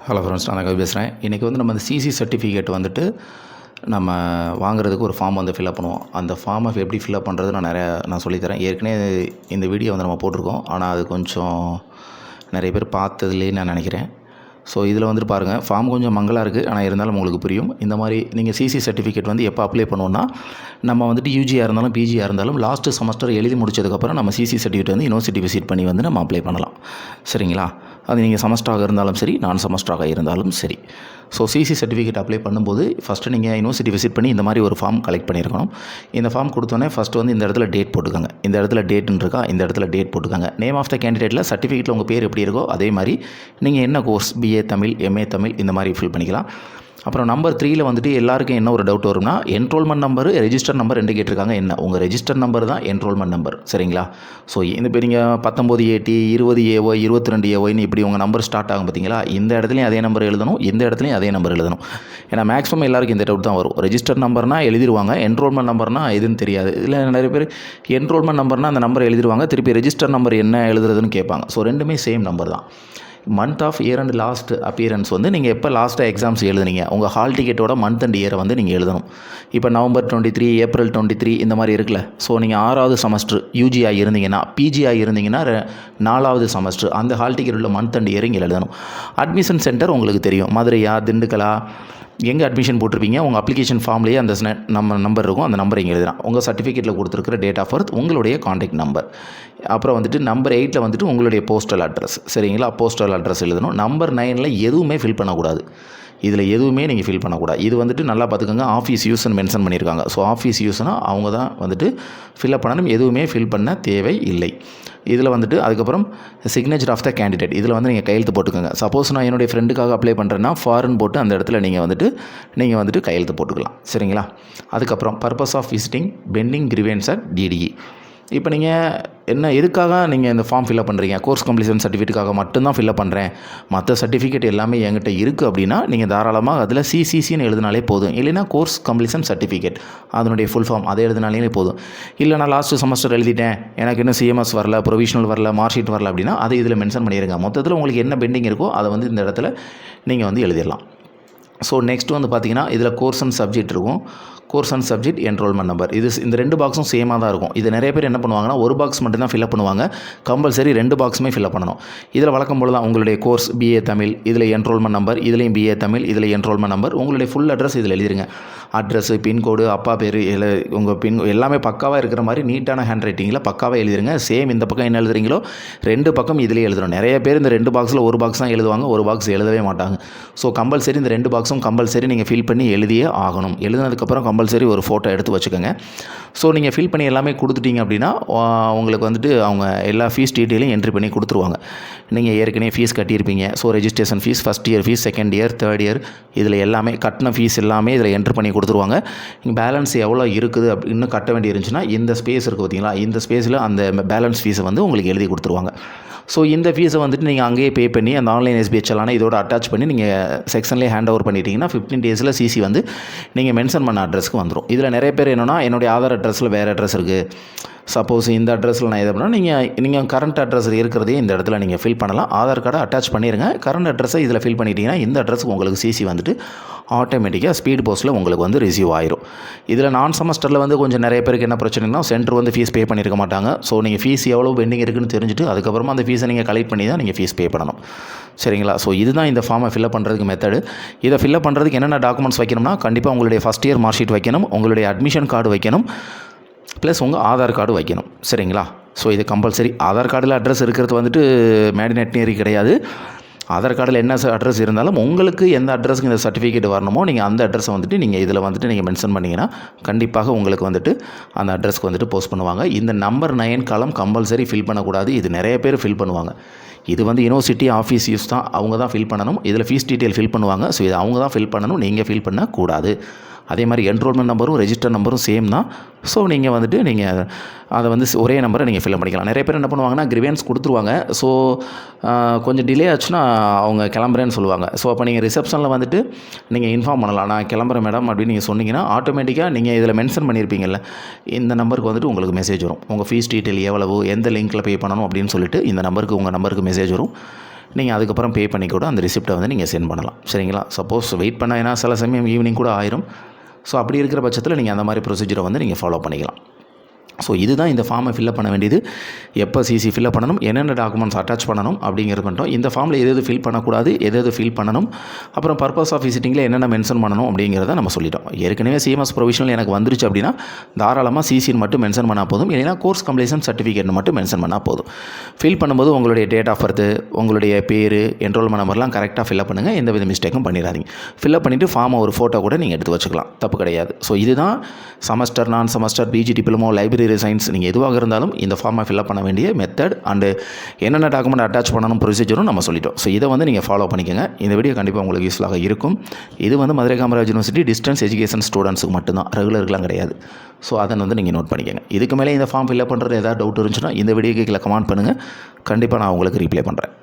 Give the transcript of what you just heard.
Hello friends, நான் கவி பேசுகிறேன். இன்றைக்கி வந்து நம்ம அந்த சிசி சர்டிஃபிகேட் வந்துட்டு நம்ம வாங்குறதுக்கு ஒரு ஃபார்ம் வந்து ஃபில்அப் பண்ணுவோம். அந்த ஃபார்மை எப்படி ஃபில்அப் பண்ணுறது நான் சொல்லித்தரேன். ஏற்கனவே இந்த வீடியோ வந்து நம்ம போட்டிருக்கோம். ஆனால் அது கொஞ்சம் நிறைய பேர் பார்த்ததுலேன்னு நான் நினைக்கிறேன். ஸோ இதில் வந்துட்டு பாருங்கள், ஃபார்ம் கொஞ்சம் மங்கலாக இருக்குது. ஆனால் இருந்தாலும் உங்களுக்கு புரியும். இந்த மாதிரி நீங்கள் சிசி சர்டிஃபிகேட் வந்து எப்போ அப்ளை பண்ணுவோன்னா, நம்ம வந்துட்டு யூஜியாக இருந்தாலும் பிஜியாக இருந்தாலும் லாஸ்ட்டு செமஸ்டர் எழுதி முடிச்சதுக்கப்புறம் நம்ம சிசி சர்டிஃபிகேட் வந்து யூனிவர்சிட்டி விசிட் பண்ணி வந்து நம்ம அப்ளை பண்ணலாம். சரிங்களா? அது நீங்கள் செமஸ்டராக இருந்தாலும் சரி, நான் செமஸ்டராக இருந்தாலும் சரி. ஸோ சிசி சர்டிஃபிகேட் அப்ளை பண்ணும்போது ஃபஸ்ட்டு நீங்கள் யூனிவர்சிட்டி விசிட் பண்ணி இந்த மாதிரி ஒரு ஃபார்ம் கலெக்ட் பண்ணியிருக்கணும். இந்த ஃபார்ம் கொடுத்தோன்னே ஃபஸ்ட்டு வந்து இந்த இடத்துல டேட் போட்டுக்கோங்க. இந்த இடத்துல டேட்டுன்னு இருக்கா, இந்த இடத்துல டேட் போட்டுக்கோங்க. நேம் ஆஃப் த கேண்டிடேட்டில் சர்டிஃபிகேட்டில் உங்கள் பேர் எப்படி இருக்கோ அதே மாதிரி நீங்கள் என்ன course, BA Tamil, MA Tamil இந்த மாதிரி ஃபில் பண்ணிக்கலாம். அப்புறம் நம்பர் 3ல் வந்துட்டு எல்லாருக்கும் என்ன ஒரு டவுட் வரும்னா, என்ரோல்மெண்ட் நம்பரு, ரெஜிஸ்டர் நம்பர் 2 கேட்டிருக்காங்க. என்ன உங்கள் ரெஜிஸ்டர் நம்பர் தான் என்ரோல்மெண்ட் நம்பர். சரிங்களா? ஸோ இந்த இப்போ நீங்கள் 19AT, 20AO, 22AOன்னு இப்படி உங்கள் நம்பர் ஸ்டார்ட் ஆகும் பார்த்தீங்களா, இந்த இடத்துலையும் அதே நம்பர் எழுதணும், இந்த இடத்துலையும் அதே நம்பர் எழுதணும். ஏன்னா மேக்ஸிமம் எல்லாருக்கும் இந்த டவுட் தான் வரும். ரெஜிஸ்டர் நம்பர்னால் எழுதிடுவாங்க, என்ரோல்மெண்ட் நம்பர்னால் எதுன்னு தெரியாது. இதில் நிறைய பேர் என்ரோல்மெண்ட் நம்பர்னால் அந்த நம்பர் எழுதிடுவாங்க, திருப்பி ரெஜிஸ்டர் நம்பர் என்ன எழுதுறதுன்னு கேட்பாங்க. ஸோ ரெண்டுமே சேம் நம்பர் தான். Month of year and last appearance வந்து நீங்கள் எப்போ லாஸ்ட்டாக எக்ஸாம்ஸ் எழுதுனீங்க, உங்கள் ஹால் டிக்கெட்டோட மந்த் அண்ட் இயரை வந்து நீங்கள் எழுதணும். இப்போ நவம்பர் 23, ஏப்ரல் 23 இந்த மாதிரி இருக்குல்ல. ஸோ நீங்கள் 6வது செமஸ்டர் யூஜியாக இருந்தீங்கன்னா, பிஜியாக இருந்தீங்கன்னா 4வது செமஸ்டர் அந்த ஹால் டிக்கெட் உள்ள மந்த் அண்ட் இயர் இங்கே எழுதணும். அட்மிஷன் சென்டர் உங்களுக்கு தெரியும், மதுரையா, திண்டுக்கலா, எங்கே அட்மிஷன் போட்டிருப்பீங்க, உங்கள் அப்ளிகேஷன் ஃபார்ம்லேயே அந்த நம்ம நம்பர் இருக்கும், அந்த நம்பர் இங்கே எழுதலாம். உங்கள் சர்டிஃபிகேட்டில் கொடுத்துருக்கிற டேட் ஆஃப் பர்த், உங்களுடைய காண்டாக்ட் நம்பர். அப்புறம் வந்துட்டு நம்பர் 8ல் வந்துட்டு உங்களுடைய போஸ்டல் அட்ரஸ். சரிங்களா? போஸ்டல் அட்ரஸ் எழுதணும். நம்பர் 9ல் எதுவுமே ஃபில் பண்ணக்கூடாது. இதில் எதுவுமே நீங்கள் ஃபில் பண்ணக்கூடாது. இது வந்துட்டு நல்லா பார்த்துக்கோங்க, ஆஃபீஸ் யூஸ்ன்னு மென்ஷன் பண்ணியிருக்காங்க. ஸோ ஆஃபீஸ் யூஸ்னால் அவங்க தான் வந்துட்டு ஃபில்அப் பண்ணணும், எதுவுமே ஃபில் பண்ண தேவை இல்லை. இதில் வந்துட்டு அதுக்கப்புறம் சிக்னேச்சர் ஆஃப் த கேண்டிடேட், இதில் வந்து நீங்கள் கையெழுத்து போட்டுக்கோங்க. சப்போஸ் நான் என்னுடைய ஃப்ரெண்டுக்காக அப்ளை பண்ணுறேன்னா ஃபாரின் போட்டு அந்த இடத்துல நீங்கள் வந்துட்டு கையெழுத்து போட்டுக்கலாம். சரிங்களா? அதுக்கப்புறம் purpose of visiting pending grievance at DTE. இப்போ நீங்கள் எதுக்காக நீங்கள் இந்த ஃபார்ம் ஃபில்அப் பண்ணுறீங்க, கோர்ஸ் கம்ப்ளீஷன் சர்டிஃபிகேட்டுக்காக மட்டும்தான் ஃபில்அப் பண்ணுறேன், மற்ற சர்டிஃபிகேட் எல்லாமே என்கிட்ட இருக்குது அப்படின்னா நீங்கள் தாராளமாக அதில் சிசிசின்னு எழுதினாலே போதும். இல்லைனா கோர்ஸ் கம்ப்ளீஷன் சர்டிஃபிகேட் அதனுடைய ஃபுல் ஃபார்ம் அதை எழுதினாலே போதும். இல்லை நான் லாஸ்ட்டு செமஸ்டர் எழுதிட்டேன், எனக்கு இன்னும் சிஎம்எஸ் வரல, ப்ரொவிஷனல் வரல, மார்க் ஷீட் வரல அப்படின்னா அதை இதில் மென்ஷன் பண்ணிடுங்க. மொத்தத்தில் உங்களுக்கு என்ன பெண்டிங் இருக்கோ அதை வந்து இந்த இடத்துல நீங்கள் வந்து எழுதிடலாம். ஸோ நெக்ஸ்ட் வந்து பார்த்திங்கன்னா இதில் கோர்ஸ் அண்ட் சப்ஜெக்ட் இருக்கும். Course and subject enrolment number, இந்த 2 பாக்ஸும் சேமாக தான் இருக்கும். இது நிறைய பேர் என்ன பண்ணுவாங்கன்னா, ஒரு பாக்ஸ் மட்டும் தான் ஃபில்அப் பண்ணுவாங்க. கம்பல்சரி 2 பாக்ஸுமே ஃபில்அப் பண்ணணும். இதில் வழக்கம் போல தான் உங்களுடைய கோர்ஸ் பிஏ தமிழ், இதில் என்ரோல்மெண்ட் நம்பர், இதுலேயும் பிஏ தமிழ், இதில் என்ரோல்மெண்ட் நம்பர், உங்களுடைய ஃபுல் அட்ரஸ் இதில் எழுதிருங்க. அட்ரஸு, பின்கோடு, அப்பா பேர், உங்கள் எல்லாமே பக்காவாக இருக்கிற மாதிரி நீட்டான ஹேண்ட் ரைட்டிங்கில் பக்காவாக எழுதிருங்க. சேம் இந்த பக்கம் என்ன எழுதுறீங்களோ 2 பக்கம் இதிலே எழுதணும். நிறைய பேர் இந்த 2 பாக்ஸில் ஒரு பாக்ஸ் தான் எழுதுவாங்க, ஒரு பாக்ஸ் எழுதவே மாட்டாங்க. ஸோ கம்பல்சரி இந்த 2 பாக்ஸும் கம்பல்சரி நீங்கள் ஃபில் பண்ணி எழுதியே ஆகணும். எழுதினதுக்கப்புறம் கம்பல்சரி ஒரு ஃபோட்டோ எடுத்து வச்சுக்கோங்க. ஸோ நீங்கள் ஃபில் பண்ணி எல்லாமே கொடுத்துட்டீங்க அப்படின்னா உங்களுக்கு வந்துட்டு அவங்க எல்லா ஃபீஸ் டீட்டெயிலையும் என்ட்ரி பண்ணி கொடுத்துருவாங்க. நீங்கள் ஏற்கனவே ஃபீஸ் கட்டியிருப்பீங்க. So registration fees, first year fees, second year, third year, இதில் எல்லாமே கட்டின ஃபீஸ் எல்லாமே இதில் என்ட்ரி பண்ணி கொடுத்துருவாங்க. பேலன்ஸ் எவ்வளோ இருக்குது இன்னும் கட்ட வேண்டி இருந்துச்சுன்னா இந்த ஸ்பேஸ் இருக்குது பார்த்தீங்களா, இந்த ஸ்பேஸில் அந்த பேலன்ஸ் ஃபீஸை வந்து உங்களுக்கு எழுதி கொடுத்துருவாங்க. ஸோ இந்த ஃபீஸை வந்துட்டு நீங்கள் அங்கேயே பே பண்ணி அந்த ஆன்லைன் எஸ்பிஐ செலானை இதோட அட்டாச் பண்ணி நீங்கள் செக்ஷன்லேயே ஹேண்ட் ஓவர் பண்ணிட்டீங்கன்னா 15 டேஸில் சிசி வந்து நீங்கள் மென்ஷன் பண்ண அட்ரஸ்க்கு வந்துடும். இதில் நிறைய பேர் என்னென்னா, என்னுடைய ஆதார் அட்ரஸில் வேறு அட்ரஸ் இருக்குது, சப்போஸ் இந்த அட்ரஸில் நான் எது பண்ணால் நீங்கள் கரண்ட் அட்ரஸ் இருக்கிறதையும் இந்த இடத்துல நீங்கள் ஃபில் பண்ணலாம். ஆதார் கார்டை அட்டாச் பண்ணிடுங்க. கரண்ட் அட்ரஸை இதில் ஃபில் பண்ணிட்டீங்கன்னா இந்த அட்ரஸுக்கு உங்களுக்கு சிசி வந்துட்டு ஆட்டோமேட்டிக்காக ஸ்பீட் போஸ்ட்டில் உங்களுக்கு வந்து ரிசீவ் ஆயிரும். இதில் நான் செமஸ்டரில் வந்து கொஞ்சம் நிறைய பேருக்கு என்ன பிரச்சனைனா, சென்டர் வந்து ஃபீஸ் பே பண்ணியிருக்க மாட்டாங்க. ஸோ நீங்கள் ஃபீஸ் எவ்வளோ பெண்டிங் இருக்குன்னு தெரிஞ்சுட்டு அதுக்கப்புறமா அந்த ஃபீஸை நீங்கள் கலெக்ட் பண்ணி தான் நீங்கள் ஃபீஸ் பே பண்ணணும். சரிங்களா? ஸோ இதுதான் இந்த ஃபார்மை ஃபில்அப் பண்ணுறதுக்கு மெத்தடு. இதை ஃபில்அப் பண்ணுறதுக்கு என்னென்ன டாக்குமெண்ட்ஸ் வைக்கணும்னா, கண்டிப்பாக உங்களுடைய ஃபஸ்ட் இயர் மார்க் ஷீட் வைக்கணும், உங்களுடைய அட்மிஷன் கார்டு வைக்கணும், ப்ளஸ் உங்கள் ஆதார் கார்டு வைக்கணும். சரிங்களா? ஸோ இது கம்பல்சரி. ஆதார் கார்டில் அட்ரஸ் இருக்கிறது வந்துட்டு மேண்டினேட்டரி கிடையாது. ஆதார் கார்டில் என்ன அட்ரஸ் இருந்தாலும் உங்களுக்கு எந்த அட்ரஸ்க்கு இந்த சர்டிஃபிகேட் வரணுமோ நீங்கள் அந்த அட்ரஸை வந்துட்டு நீங்கள் இதில் வந்துட்டு நீங்கள் மென்ஷன் பண்ணிங்கன்னா கண்டிப்பாக உங்களுக்கு வந்துட்டு அந்த அட்ரஸ்க்கு வந்துட்டு போஸ்ட் பண்ணுவாங்க. இந்த நம்பர் 9 காலம் கம்பல்சரி ஃபில் பண்ணக்கூடாது. இது நிறைய பேர் ஃபில் பண்ணுவாங்க. இது வந்து யூனிவர்சிட்டி ஆஃபீஸ் யூஸ் தான், அவங்க தான் ஃபில் பண்ணணும். இதில் ஃபீஸ் டீட்டெயில் ஃபில் பண்ணுவாங்க. ஸோ இது அவங்க தான் ஃபில் பண்ணணும், நீங்கள் ஃபில் பண்ணக்கூடாது. அதே மாதிரி என்ரோல்மெண்ட் நம்பரும் ரெஜிஸ்டர் நம்பரும் சேம் தான். ஸோ நீங்கள் அதை வந்து ஒரே நம்பரை நீங்கள் ஃபில் பண்ணிக்கலாம். நிறைய பேர் என்ன பண்ணுவாங்கன்னா, கிரிவென்ஸ் கொடுத்துருவாங்க. ஸோ கொஞ்சம் டிலே ஆச்சுன்னா அவங்க கிளம்புறேன்னு சொல்லுவாங்க. ஸோ அப்போ நீங்கள் ரிசப்ஷனில் வந்துட்டு நீங்கள் இன்ஃபார்ம் பண்ணலாம், நான் கிளம்புறேன் மேடம் அப்படின்னு நீங்கள் சொன்னீங்கன்னா ஆட்டோமேட்டிக்காக நீங்கள் இதில் மென்ஷன் பண்ணியிருப்பீங்கல்ல, இந்த நம்பருக்கு வந்துட்டு உங்களுக்கு மெசேஜ் வரும். உங்கள் ஃபீஸ் டீட்டெயில் எவ்வளவு, எந்த லிங்க்கில் பே பண்ணணும் அப்படின்னு சொல்லிட்டு இந்த நம்பருக்கு உங்கள் நம்பருக்கு மெசேஜ் வரும். நீங்கள் அதுக்கப்புறம் பே பண்ணி கூட அந்த ரிசிப்ட்டை வந்து நீங்கள் சென்ட் பண்ணலாம். சரிங்களா? சப்போஸ் வெயிட் பண்ண, ஏன்னா சில சமயம் ஈவினிங் கூட ஆயிரும். ஸோ அப்படி இருக்கிற பட்சத்தில் நீங்கள் அந்த மாதிரி ப்ரொசீஜரை வந்து நீங்கள் ஃபாலோ பண்ணிக்கலாம். ஸோ இதுதான் இந்த ஃபார்மை ஃபில்அப் பண்ண வேண்டியது. எப்போ சிசி ஃபில்அப் பண்ணணும், என்னென்ன டாக்குமெண்ட்ஸ் அட்டாச் பண்ணணும் அப்படிங்கிறது பண்ணிட்டோம். இந்த ஃபார்மில் எது ஃபில் பண்ணக்கூடாது, எது ஃபில் பண்ணணும், அப்புறம் பர்பஸ் ஆஃப் விசிட்டிங்கில் என்னென்ன மென்ஷன் பண்ணணும் அப்படிங்கிறத நம்ம சொல்லிட்டோம். ஏற்கனவே சிஎம்எஸ் ப்ரொவிஷனல் எனக்கு வந்துருச்சு அப்படின்னா தாராளமாக சிசின்னு மட்டும் மென்ஷன் பண்ணால் போதும். இல்லைனா கோர்ஸ் கம்ப்ளீஷன் சர்டிஃபிகேட்னு மட்டும் மென்ஷன் பண்ணால் போதும். ஃபில் பண்ணும்போது உங்களுடைய டேட் ஆஃப் பர்த், உங்களுடைய பேர், என்ரோல்மெண்ட் நம்பர்லாம் கரெக்டாக ஃபில்அப் பண்ணுங்கள். எந்த வித மிஸ்டேக்கும் பண்ணிடாதீங்க. ஃபில்அப் பண்ணிவிட்டு ஃபார்மை ஒரு ஃபோட்டோ கூட நீங்கள் எடுத்து வச்சுக்கலாம், தப்பு கிடையாது. ஸோ இதுதான் செமஸ்டர், நான் semester, PG diploma, library science, நீங்கள் எதுவாக இருந்தாலும் இந்த ஃபார்மை ஃபில்அப் பண்ண வேண்டிய மெத்தட் அண்டு என்னென்ன டாக்குமெண்ட் அட்டாச் பண்ணணும் ப்ரொசீஜரும் நம்ம சொல்லிட்டோம். ஸோ இதை வந்து நீங்கள் ஃபாலோ பண்ணிக்கோங்க. இந்த வீடியோ கண்டிப்பாக உங்களுக்கு யூஸ்ஃபுல்லாக இருக்கும். இது வந்து Madurai Kamaraj university distance education ஸ்டூடெண்ட்ஸுக்கு மட்டும்தான், ரெகுலருக்குலாம் கிடையாது. ஸோ அதை வந்து நீங்கள் நோட் பண்ணிக்கோங்க. இதுக்கு மேலே இந்த ஃபார்ம் ஃபில்அப் பண்ணுறது ஏதாவது டவுட் இருந்துச்சுன்னா இந்த வீடியோக்கு கீழே கமெண்ட் பண்ணுங்கள். கண்டிப்பாக நான் உங்களுக்கு ரீப்ளை பண்ணுறேன்.